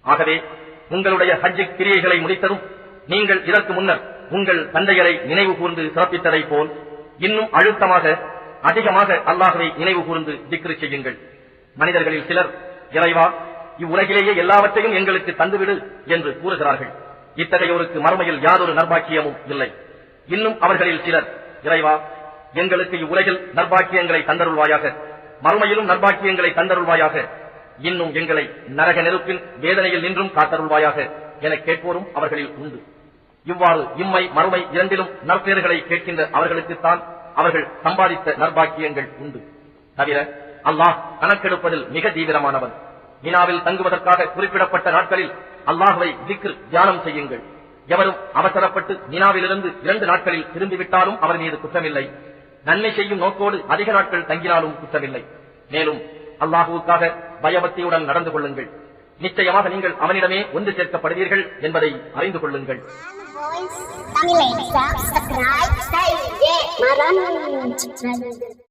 ஆகவே உங்களுடைய ஹஜ் கிரியைகளை முடித்ததும் நீங்கள் இதற்கு முன்னர் உங்கள் தந்தையரை நினைவு கூர்ந்து சிறப்பித்ததை போல் இன்னும் அழுத்தமாக அதிகமாக அல்லாஹ்வை நினைவு கூர்ந்து திக்ரு செய்யுங்கள். மனிதர்களில் சிலர், இறைவா, இவ்வுலகிலேயே எல்லாவற்றையும் எங்களுக்கு தந்துவிடு என்று கூறுகிறார்கள். இத்தகையோருக்கு மறுமையில் யாதொரு நற்பாக்கியமும் இல்லை. இன்னும் அவர்களில் சிலர், இறைவா, எங்களுக்கு இவ்வுலகில் நற்பாக்கியங்களை தந்தருள்வாயாக, மறுமையிலும் நற்பாக்கியங்களை தந்தருள்வாயாக, இன்னும் எங்களை நரக நெருப்பின் வேதனையில் நின்றும் காத்தருள்வாயாக என கேட்போரும் அவர்களில் உண்டு. இவ்வாறு இம்மை மறுமை இரண்டிலும் நற்பேறுகளை கேட்கின்ற அவர்களுக்குத்தான் அவர்கள் சம்பாதித்த நற்பாக்கியங்கள் உண்டு. தவிர அல்லாஹ் கணக்கெடுப்பதில் மிக தீவிரமானவன். மினாவில் தங்குவதற்காக குறிப்பிடப்பட்ட நாட்களில் அல்லாஹ்வை திக்ர் தியானம் செய்யுங்கள். எவரும் அவசரப்பட்டு மினாவிலிருந்து 2 நாட்களில் திரும்பிவிட்டாலும் அவர் மீது குற்றமில்லை. நன்மை செய்யும் நோக்கோடு அதிக நாட்கள் தங்கினாலும் குற்றமில்லை. மேலும் அல்லாஹுவுக்காக பயபக்தியுடன் நடந்து கொள்ளுங்கள். நிச்சயமாக நீங்கள் அவனிடமே ஒன்று சேர்க்கப்படுவீர்கள் என்பதை அறிந்து கொள்ளுங்கள். தமிழை subscribe செய்ய மறந்துவிடாதீர்கள்.